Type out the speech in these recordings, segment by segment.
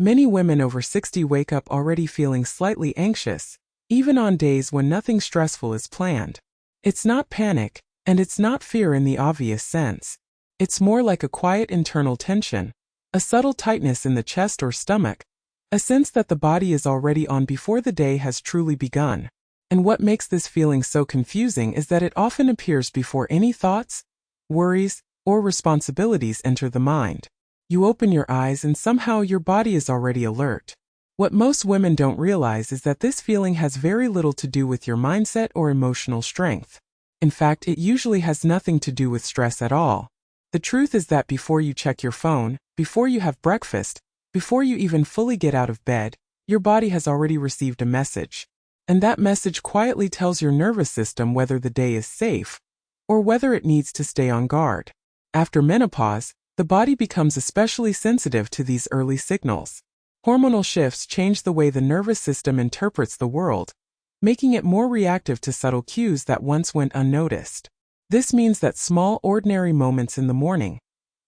Many women over 60 wake up already feeling slightly anxious, even on days when nothing stressful is planned. It's not panic, and it's not fear in the obvious sense. It's more like a quiet internal tension, a subtle tightness in the chest or stomach, a sense that the body is already on before the day has truly begun. And what makes this feeling so confusing is that it often appears before any thoughts, worries, or responsibilities enter the mind. You open your eyes and somehow your body is already alert. What most women don't realize is that this feeling has very little to do with your mindset or emotional strength. In fact, it usually has nothing to do with stress at all. The truth is that before you check your phone, before you have breakfast, before you even fully get out of bed, your body has already received a message. And that message quietly tells your nervous system whether the day is safe, or whether it needs to stay on guard. After menopause, the body becomes especially sensitive to these early signals. Hormonal shifts change the way the nervous system interprets the world, making it more reactive to subtle cues that once went unnoticed. This means that small, ordinary moments in the morning,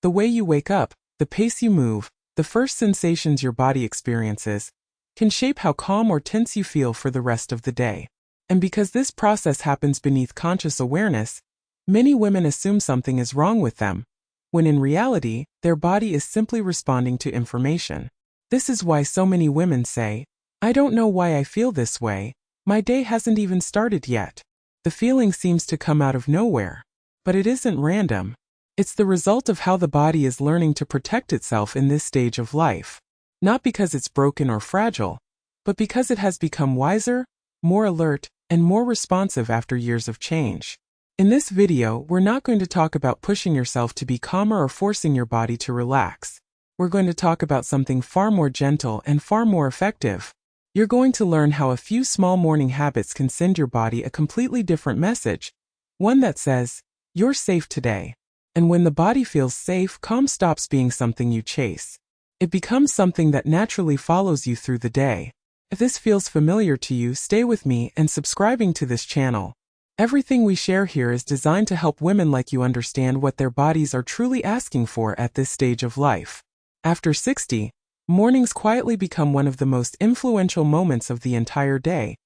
the way you wake up, the pace you move, the first sensations your body experiences, can shape how calm or tense you feel for the rest of the day. And because this process happens beneath conscious awareness, many women assume something is wrong with them, when in reality, their body is simply responding to information. This is why so many women say, "I don't know why I feel this way, my day hasn't even started yet." The feeling seems to come out of nowhere. But it isn't random. It's the result of how the body is learning to protect itself in this stage of life. Not because it's broken or fragile, but because it has become wiser, more alert, and more responsive after years of change. In this video, we're not going to talk about pushing yourself to be calmer or forcing your body to relax. We're going to talk about something far more gentle and far more effective. You're going to learn how a few small morning habits can send your body a completely different message, one that says, "You're safe today." And when the body feels safe, calm stops being something you chase. It becomes something that naturally follows you through the day. If this feels familiar to you, stay with me and subscribing to this channel. Everything we share here is designed to help women like you understand what their bodies are truly asking for at this stage of life. After 60, mornings quietly become one of the most influential moments of the entire day,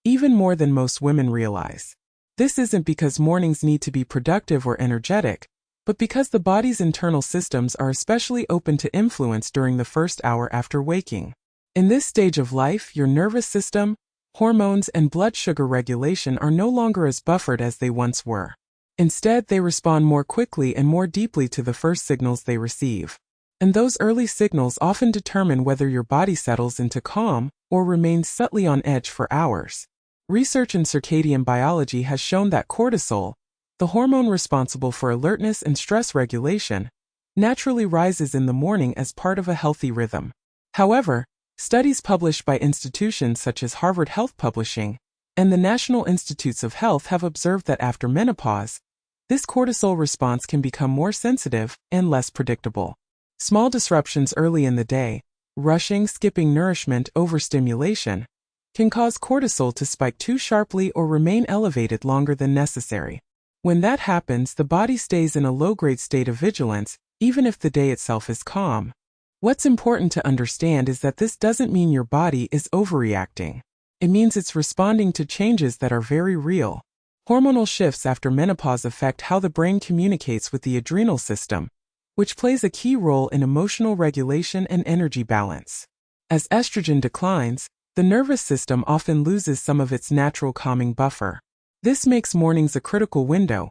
even more than most women realize. This isn't because mornings need to be productive or energetic, but because the body's internal systems are especially open to influence during the first hour after waking. In this stage of life, your nervous system, hormones, and blood sugar regulation are no longer as buffered as they once were. Instead, they respond more quickly and more deeply to the first signals they receive. And those early signals often determine whether your body settles into calm or remains subtly on edge for hours. Research in circadian biology has shown that cortisol, the hormone responsible for alertness and stress regulation, naturally rises in the morning as part of a healthy rhythm. However, studies published by institutions such as Harvard Health Publishing and the National Institutes of Health have observed that after menopause, this cortisol response can become more sensitive and less predictable. Small disruptions early in the day, rushing, skipping nourishment, overstimulation, can cause cortisol to spike too sharply or remain elevated longer than necessary. When that happens, the body stays in a low-grade state of vigilance, even if the day itself is calm. What's important to understand is that this doesn't mean your body is overreacting. It means it's responding to changes that are very real. Hormonal shifts after menopause affect how the brain communicates with the adrenal system, which plays a key role in emotional regulation and energy balance. As estrogen declines, the nervous system often loses some of its natural calming buffer. This makes mornings a critical window,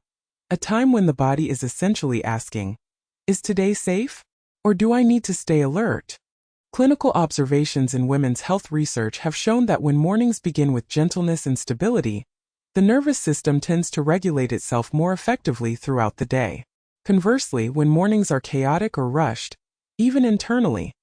a time when the body is essentially asking, "Is today safe? Or do I need to stay alert?" Clinical observations in women's health research have shown that when mornings begin with gentleness and stability, the nervous system tends to regulate itself more effectively throughout the day. Conversely, when mornings are chaotic or rushed, even internally,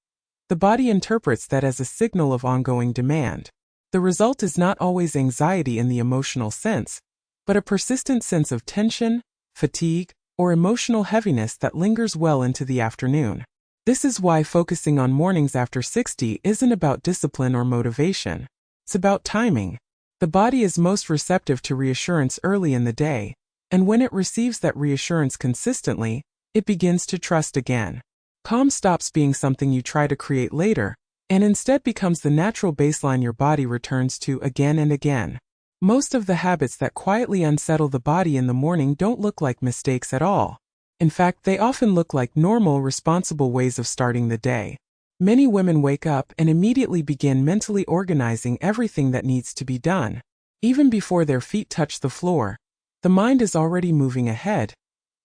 the body interprets that as a signal of ongoing demand. The result is not always anxiety in the emotional sense, but a persistent sense of tension, fatigue, or emotional heaviness that lingers well into the afternoon. This is why focusing on mornings after 60 isn't about discipline or motivation. It's about timing. The body is most receptive to reassurance early in the day, and when it receives that reassurance consistently, it begins to trust again. Calm stops being something you try to create later, and instead becomes the natural baseline your body returns to again and again. Most of the habits that quietly unsettle the body in the morning don't look like mistakes at all. In fact, they often look like normal, responsible ways of starting the day. Many women wake up and immediately begin mentally organizing everything that needs to be done. Even before their feet touch the floor, the mind is already moving ahead,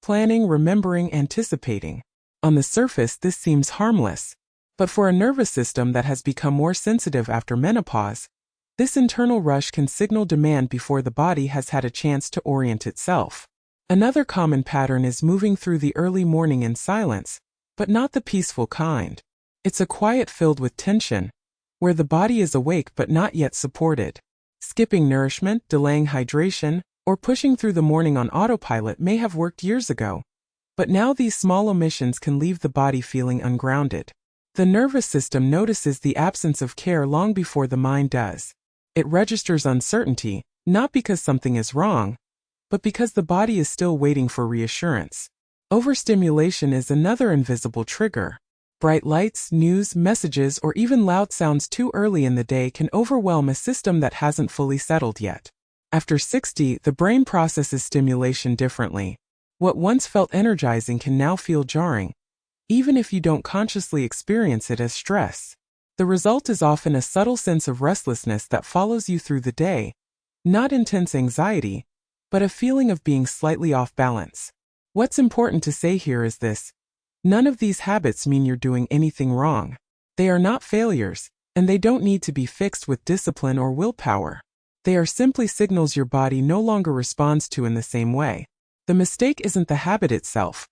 planning, remembering, anticipating. On the surface, this seems harmless. But for a nervous system that has become more sensitive after menopause, this internal rush can signal demand before the body has had a chance to orient itself. Another common pattern is moving through the early morning in silence, but not the peaceful kind. It's a quiet filled with tension, where the body is awake but not yet supported. Skipping nourishment, delaying hydration, or pushing through the morning on autopilot may have worked years ago, but now these small omissions can leave the body feeling ungrounded. The nervous system notices the absence of care long before the mind does. It registers uncertainty, not because something is wrong, but because the body is still waiting for reassurance. Overstimulation is another invisible trigger. Bright lights, news, messages, or even loud sounds too early in the day can overwhelm a system that hasn't fully settled yet. After 60, the brain processes stimulation differently. What once felt energizing can now feel jarring, even if you don't consciously experience it as stress. The result is often a subtle sense of restlessness that follows you through the day, not intense anxiety, but a feeling of being slightly off balance. What's important to say here is this: none of these habits mean you're doing anything wrong. They are not failures, and they don't need to be fixed with discipline or willpower. They are simply signals your body no longer responds to in the same way. The mistake isn't the habit itself.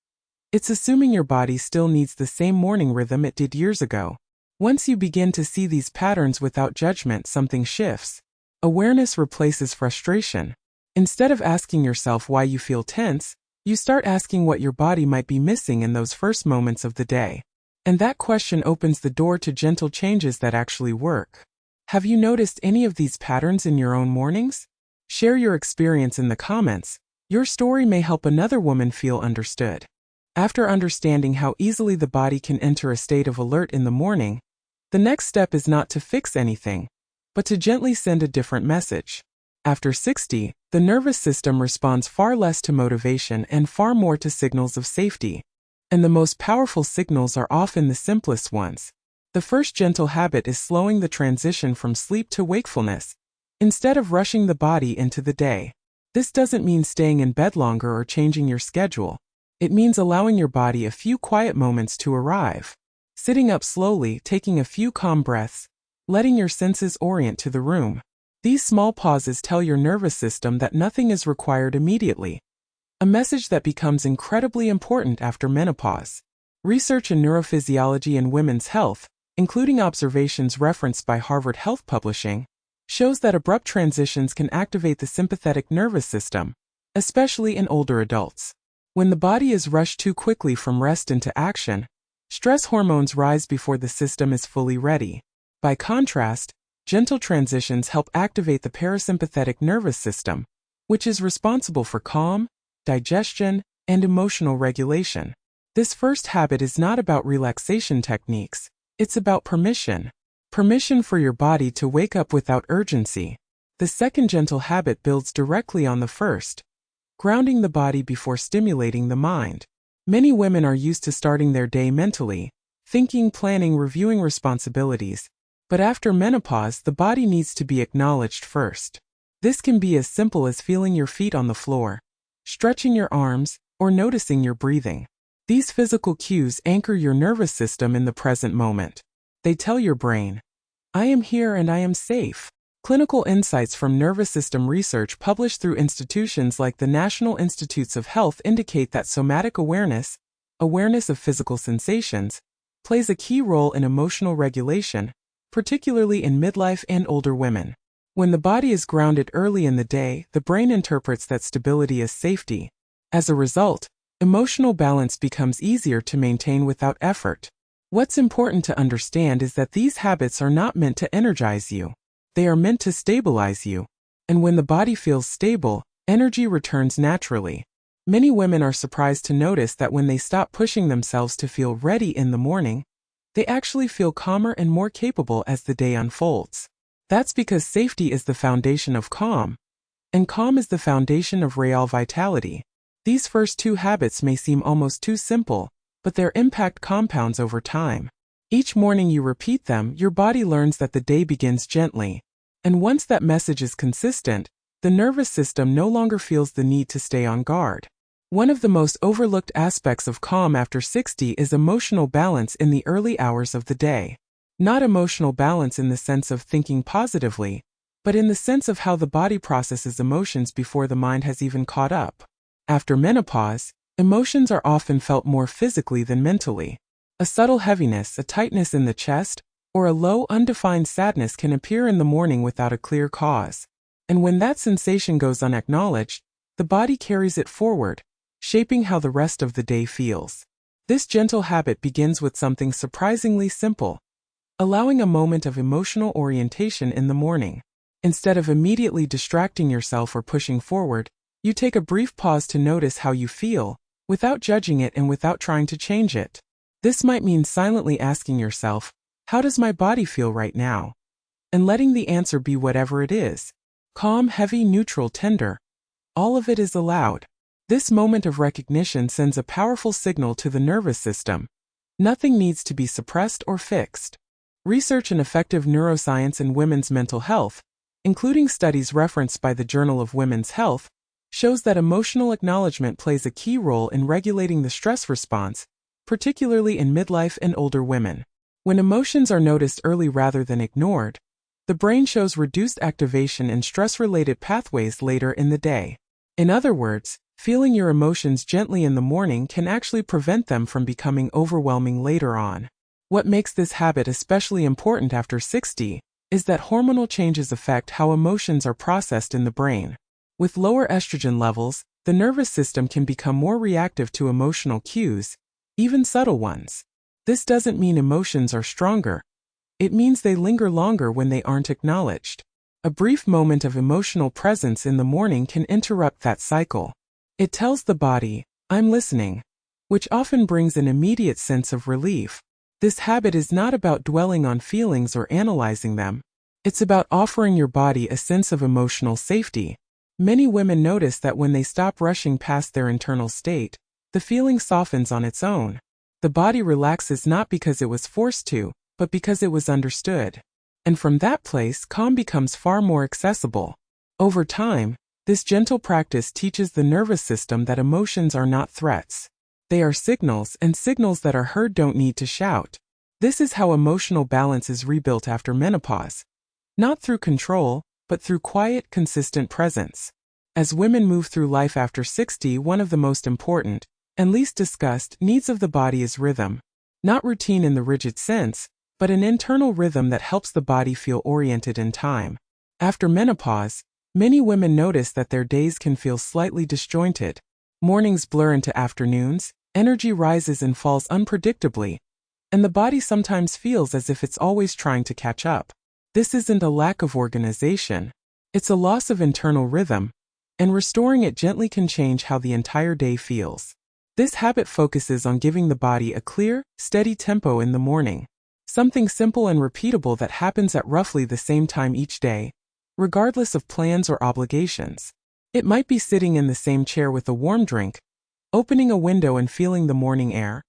It's assuming your body still needs the same morning rhythm it did years ago. Once you begin to see these patterns without judgment, something shifts. Awareness replaces frustration. Instead of asking yourself why you feel tense, you start asking what your body might be missing in those first moments of the day. And that question opens the door to gentle changes that actually work. Have you noticed any of these patterns in your own mornings? Share your experience in the comments. Your story may help another woman feel understood. After understanding how easily the body can enter a state of alert in the morning, the next step is not to fix anything, but to gently send a different message. After 60, the nervous system responds far less to motivation and far more to signals of safety. And the most powerful signals are often the simplest ones. The first gentle habit is slowing the transition from sleep to wakefulness, instead of rushing the body into the day. This doesn't mean staying in bed longer or changing your schedule. It means allowing your body a few quiet moments to arrive. Sitting up slowly, taking a few calm breaths, letting your senses orient to the room. These small pauses tell your nervous system that nothing is required immediately, a message that becomes incredibly important after menopause. Research in neurophysiology and women's health, including observations referenced by Harvard Health Publishing, shows that abrupt transitions can activate the sympathetic nervous system, especially in older adults. When the body is rushed too quickly from rest into action, stress hormones rise before the system is fully ready. By contrast, gentle transitions help activate the parasympathetic nervous system, which is responsible for calm, digestion, and emotional regulation. This first habit is not about relaxation techniques, it's about permission. Permission for your body to wake up without urgency. The second gentle habit builds directly on the first, grounding the body before stimulating the mind. Many women are used to starting their day mentally, thinking, planning, reviewing responsibilities. But after menopause, the body needs to be acknowledged first. This can be as simple as feeling your feet on the floor, stretching your arms, or noticing your breathing. These physical cues anchor your nervous system in the present moment. They tell your brain, "I am here and I am safe." Clinical insights from nervous system research published through institutions like the National Institutes of Health indicate that somatic awareness, awareness of physical sensations, plays a key role in emotional regulation, particularly in midlife and older women. When the body is grounded early in the day, the brain interprets that stability as safety. As a result, emotional balance becomes easier to maintain without effort. What's important to understand is that these habits are not meant to energize you. They are meant to stabilize you. And when the body feels stable, energy returns naturally. Many women are surprised to notice that when they stop pushing themselves to feel ready in the morning, they actually feel calmer and more capable as the day unfolds. That's because safety is the foundation of calm, and calm is the foundation of real vitality. These first two habits may seem almost too simple, but their impact compounds over time. Each morning you repeat them, your body learns that the day begins gently. And once that message is consistent, the nervous system no longer feels the need to stay on guard. One of the most overlooked aspects of calm after 60 is emotional balance in the early hours of the day. Not emotional balance in the sense of thinking positively, but in the sense of how the body processes emotions before the mind has even caught up. After menopause, emotions are often felt more physically than mentally. A subtle heaviness, a tightness in the chest, or a low, undefined sadness can appear in the morning without a clear cause. And when that sensation goes unacknowledged, the body carries it forward, shaping how the rest of the day feels. This gentle habit begins with something surprisingly simple: allowing a moment of emotional orientation in the morning. Instead of immediately distracting yourself or pushing forward, you take a brief pause to notice how you feel, without judging it and without trying to change it. This might mean silently asking yourself, "How does my body feel right now?" And letting the answer be whatever it is: calm, heavy, neutral, tender. All of it is allowed. This moment of recognition sends a powerful signal to the nervous system. Nothing needs to be suppressed or fixed. Research in effective neuroscience and women's mental health, including studies referenced by the Journal of Women's Health, shows that emotional acknowledgement plays a key role in regulating the stress response, particularly in midlife and older women. When emotions are noticed early rather than ignored, the brain shows reduced activation in stress-related pathways later in the day. In other words, feeling your emotions gently in the morning can actually prevent them from becoming overwhelming later on. What makes this habit especially important after 60 is that hormonal changes affect how emotions are processed in the brain. With lower estrogen levels, the nervous system can become more reactive to emotional cues, even subtle ones. This doesn't mean emotions are stronger. It means they linger longer when they aren't acknowledged. A brief moment of emotional presence in the morning can interrupt that cycle. It tells the body, "I'm listening," which often brings an immediate sense of relief. This habit is not about dwelling on feelings or analyzing them. It's about offering your body a sense of emotional safety. Many women notice that when they stop rushing past their internal state, the feeling softens on its own. The body relaxes not because it was forced to, but because it was understood. And from that place, calm becomes far more accessible. Over time, this gentle practice teaches the nervous system that emotions are not threats. They are signals, and signals that are heard don't need to shout. This is how emotional balance is rebuilt after menopause. Not through control, but through quiet, consistent presence. As women move through life after 60, one of the most important, and least discussed, needs of the body is rhythm. Not routine in the rigid sense, but an internal rhythm that helps the body feel oriented in time. After menopause, many women notice that their days can feel slightly disjointed. Mornings blur into afternoons, energy rises and falls unpredictably, and the body sometimes feels as if it's always trying to catch up. This isn't a lack of organization. It's a loss of internal rhythm, and restoring it gently can change how the entire day feels. This habit focuses on giving the body a clear, steady tempo in the morning. Something simple and repeatable that happens at roughly the same time each day, regardless of plans or obligations. It might be sitting in the same chair with a warm drink, opening a window and feeling the morning air,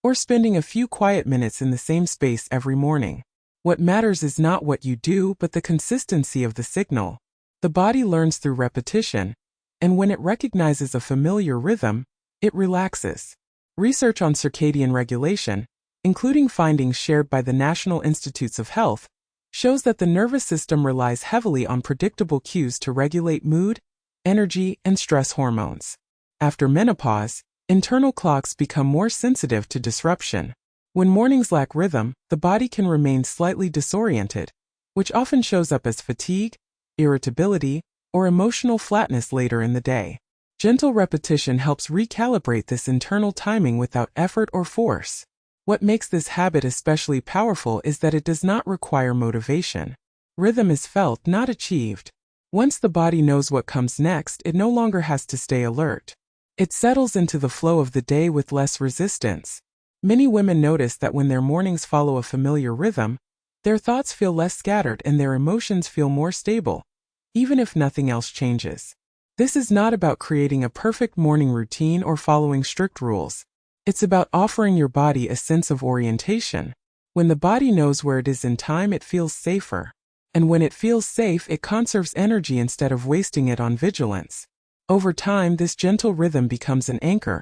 or spending a few quiet minutes in the same space every morning. What matters is not what you do, but the consistency of the signal. The body learns through repetition, and when it recognizes a familiar rhythm, it relaxes. Research on circadian regulation, including findings shared by the National Institutes of Health, shows that the nervous system relies heavily on predictable cues to regulate mood, energy, and stress hormones. After menopause, internal clocks become more sensitive to disruption. When mornings lack rhythm, the body can remain slightly disoriented, which often shows up as fatigue, irritability, or emotional flatness later in the day. Gentle repetition helps recalibrate this internal timing without effort or force. What makes this habit especially powerful is that it does not require motivation. Rhythm is felt, not achieved. Once the body knows what comes next, it no longer has to stay alert. It settles into the flow of the day with less resistance. Many women notice that when their mornings follow a familiar rhythm, their thoughts feel less scattered and their emotions feel more stable, even if nothing else changes. This is not about creating a perfect morning routine or following strict rules. It's about offering your body a sense of orientation. When the body knows where it is in time, it feels safer. And when it feels safe, it conserves energy instead of wasting it on vigilance. Over time, this gentle rhythm becomes an anchor,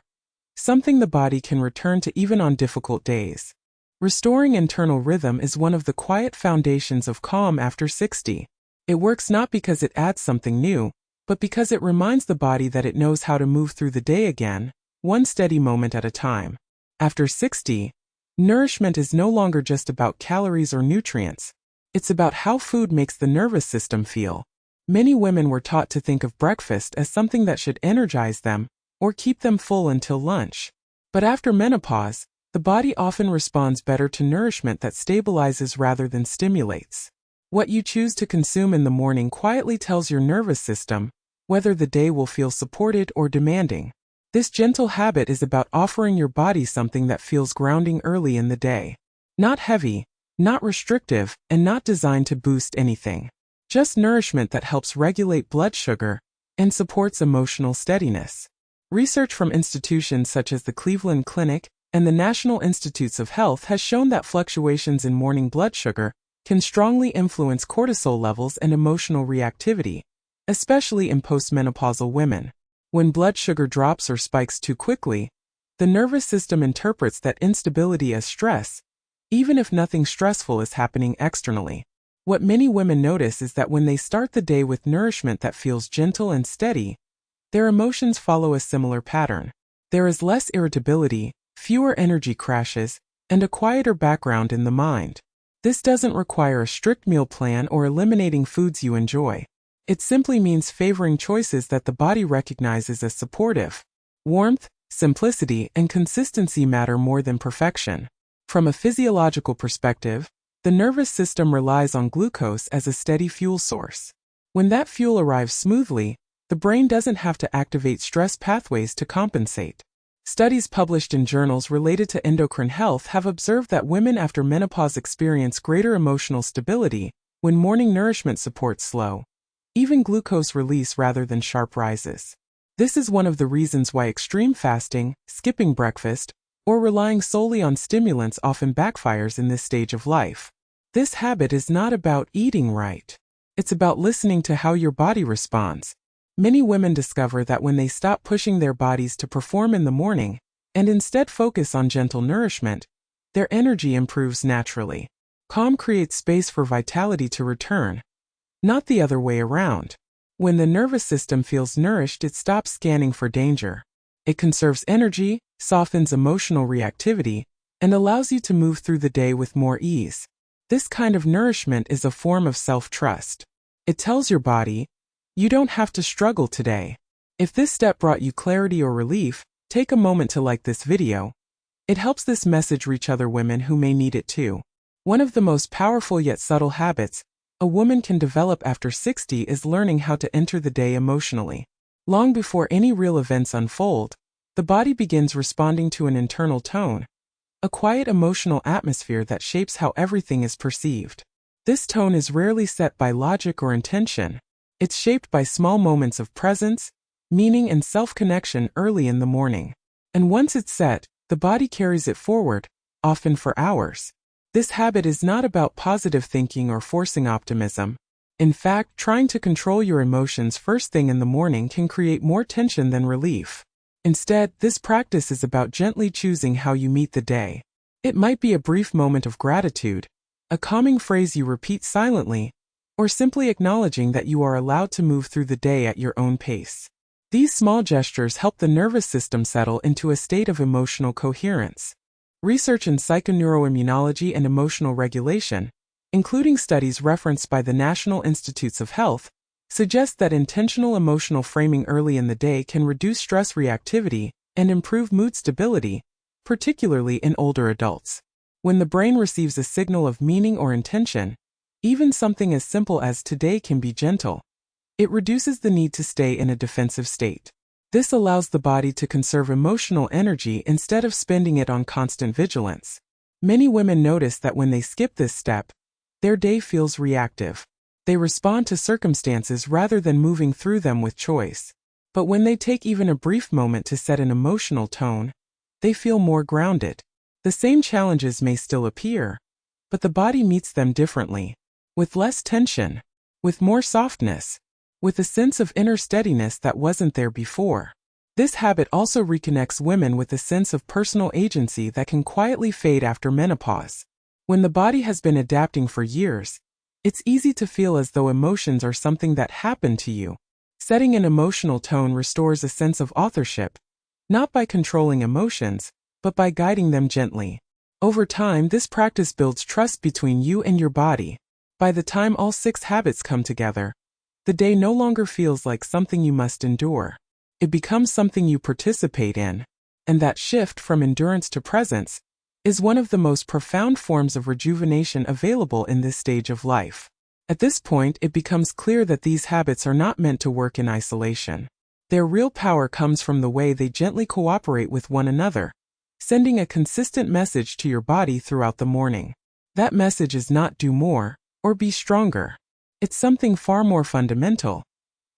something the body can return to even on difficult days. Restoring internal rhythm is one of the quiet foundations of calm after 60. It works not because it adds something new, but because it reminds the body that it knows how to move through the day again, one steady moment at a time. After 60, nourishment is no longer just about calories or nutrients. It's about how food makes the nervous system feel. Many women were taught to think of breakfast as something that should energize them or keep them full until lunch. But after menopause, the body often responds better to nourishment that stabilizes rather than stimulates. What you choose to consume in the morning quietly tells your nervous system whether the day will feel supported or demanding. This gentle habit is about offering your body something that feels grounding early in the day. Not heavy, not restrictive, and not designed to boost anything. Just nourishment that helps regulate blood sugar and supports emotional steadiness. Research from institutions such as the Cleveland Clinic and the National Institutes of Health has shown that fluctuations in morning blood sugar can strongly influence cortisol levels and emotional reactivity, especially in postmenopausal women. When blood sugar drops or spikes too quickly, the nervous system interprets that instability as stress, even if nothing stressful is happening externally. What many women notice is that when they start the day with nourishment that feels gentle and steady, their emotions follow a similar pattern. There is less irritability, fewer energy crashes, and a quieter background in the mind. This doesn't require a strict meal plan or eliminating foods you enjoy. It simply means favoring choices that the body recognizes as supportive. Warmth, simplicity, and consistency matter more than perfection. From a physiological perspective, the nervous system relies on glucose as a steady fuel source. When that fuel arrives smoothly, the brain doesn't have to activate stress pathways to compensate. Studies published in journals related to endocrine health have observed that women after menopause experience greater emotional stability when morning nourishment supports slow, even glucose release rather than sharp rises. This is one of the reasons why extreme fasting, skipping breakfast, or relying solely on stimulants often backfires in this stage of life. This habit is not about eating right. It's about listening to how your body responds. Many women discover that when they stop pushing their bodies to perform in the morning and instead focus on gentle nourishment, their energy improves naturally. Calm creates space for vitality to return, not the other way around. When the nervous system feels nourished, it stops scanning for danger. It conserves energy, softens emotional reactivity, and allows you to move through the day with more ease. This kind of nourishment is a form of self-trust. It tells your body, you don't have to struggle today. If this step brought you clarity or relief, take a moment to like this video. It helps this message reach other women who may need it too. One of the most powerful yet subtle habits a woman can develop after 60 is learning how to enter the day emotionally. Long before any real events unfold, the body begins responding to an internal tone, a quiet emotional atmosphere that shapes how everything is perceived. This tone is rarely set by logic or intention. It's shaped by small moments of presence, meaning, and self-connection early in the morning. And once it's set, the body carries it forward, often for hours. This habit is not about positive thinking or forcing optimism. In fact, trying to control your emotions first thing in the morning can create more tension than relief. Instead, this practice is about gently choosing how you meet the day. It might be a brief moment of gratitude, a calming phrase you repeat silently, or simply acknowledging that you are allowed to move through the day at your own pace. These small gestures help the nervous system settle into a state of emotional coherence. Research in psychoneuroimmunology and emotional regulation, including studies referenced by the National Institutes of Health, suggests that intentional emotional framing early in the day can reduce stress reactivity and improve mood stability, particularly in older adults. When the brain receives a signal of meaning or intention, even something as simple as today can be gentle, it reduces the need to stay in a defensive state. This allows the body to conserve emotional energy instead of spending it on constant vigilance. Many women notice that when they skip this step, their day feels reactive. They respond to circumstances rather than moving through them with choice. But when they take even a brief moment to set an emotional tone, they feel more grounded. The same challenges may still appear, but the body meets them differently, with less tension, with more softness, with a sense of inner steadiness that wasn't there before. This habit also reconnects women with a sense of personal agency that can quietly fade after menopause. When the body has been adapting for years, it's easy to feel as though emotions are something that happened to you. Setting an emotional tone restores a sense of authorship, not by controlling emotions, but by guiding them gently. Over time, this practice builds trust between you and your body. By the time all 6 habits come together, the day no longer feels like something you must endure. It becomes something you participate in, and that shift from endurance to presence is one of the most profound forms of rejuvenation available in this stage of life. At this point, it becomes clear that these habits are not meant to work in isolation. Their real power comes from the way they gently cooperate with one another, sending a consistent message to your body throughout the morning. That message is not do more or be stronger. It's something far more fundamental.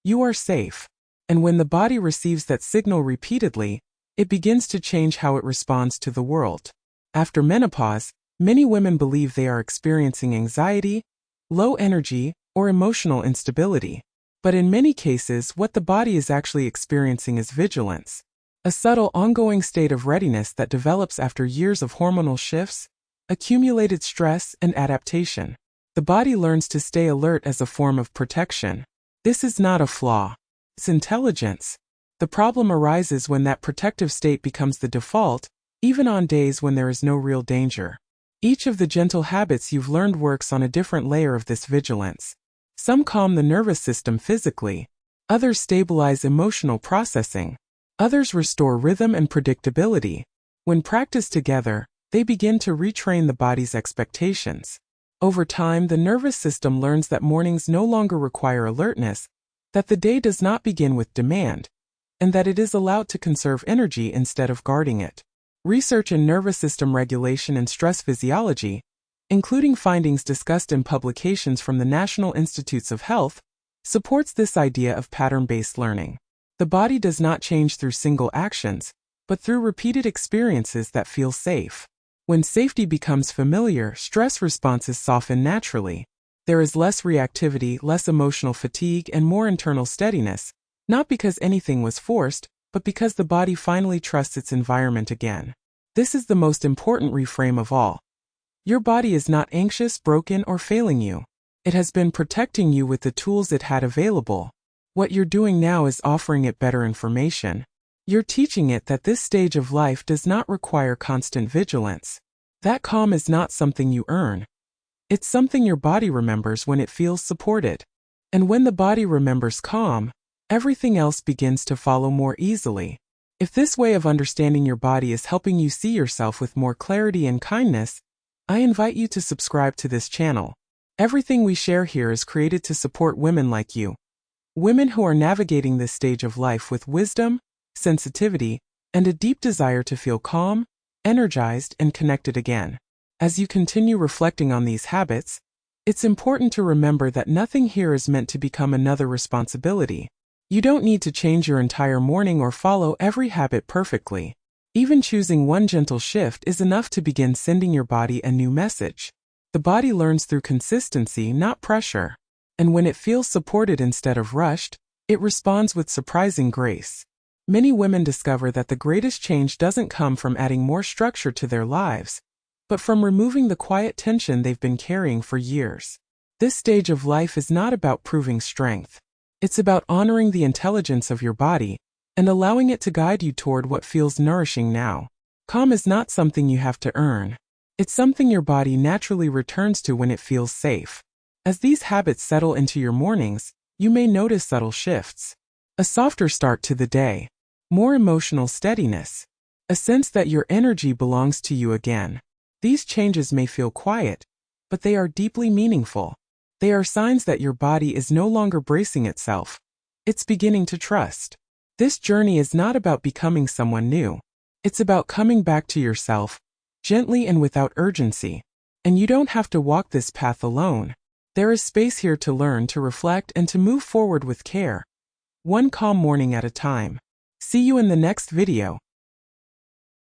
You are safe. And when the body receives that signal repeatedly, it begins to change how it responds to the world. After menopause, many women believe they are experiencing anxiety, low energy, or emotional instability. But in many cases, what the body is actually experiencing is vigilance, a subtle ongoing state of readiness that develops after years of hormonal shifts, accumulated stress, and adaptation. The body learns to stay alert as a form of protection. This is not a flaw. It's intelligence. The problem arises when that protective state becomes the default, even on days when there is no real danger. Each of the gentle habits you've learned works on a different layer of this vigilance. Some calm the nervous system physically, others stabilize emotional processing, others restore rhythm and predictability. When practiced together, they begin to retrain the body's expectations. Over time, the nervous system learns that mornings no longer require alertness, that the day does not begin with demand, and that it is allowed to conserve energy instead of guarding it. Research in nervous system regulation and stress physiology, including findings discussed in publications from the National Institutes of Health, supports this idea of pattern-based learning. The body does not change through single actions, but through repeated experiences that feel safe. When safety becomes familiar, stress responses soften naturally. There is less reactivity, less emotional fatigue, and more internal steadiness, not because anything was forced, but because the body finally trusts its environment again. This is the most important reframe of all. Your body is not anxious, broken, or failing you. It has been protecting you with the tools it had available. What you're doing now is offering it better information. You're teaching it that this stage of life does not require constant vigilance. That calm is not something you earn. It's something your body remembers when it feels supported. And when the body remembers calm, everything else begins to follow more easily. If this way of understanding your body is helping you see yourself with more clarity and kindness, I invite you to subscribe to this channel. Everything we share here is created to support women like you. Women who are navigating this stage of life with wisdom, sensitivity, and a deep desire to feel calm, energized, and connected again. As you continue reflecting on these habits, it's important to remember that nothing here is meant to become another responsibility. You don't need to change your entire morning or follow every habit perfectly. Even choosing one gentle shift is enough to begin sending your body a new message. The body learns through consistency, not pressure. And when it feels supported instead of rushed, it responds with surprising grace. Many women discover that the greatest change doesn't come from adding more structure to their lives, but from removing the quiet tension they've been carrying for years. This stage of life is not about proving strength. It's about honoring the intelligence of your body and allowing it to guide you toward what feels nourishing now. Calm is not something you have to earn. It's something your body naturally returns to when it feels safe. As these habits settle into your mornings, you may notice subtle shifts. A softer start to the day, more emotional steadiness, a sense that your energy belongs to you again. These changes may feel quiet, but they are deeply meaningful. They are signs that your body is no longer bracing itself. It's beginning to trust. This journey is not about becoming someone new. It's about coming back to yourself, gently and without urgency. And you don't have to walk this path alone. There is space here to learn, to reflect, and to move forward with care. One calm morning at a time. See you in the next video.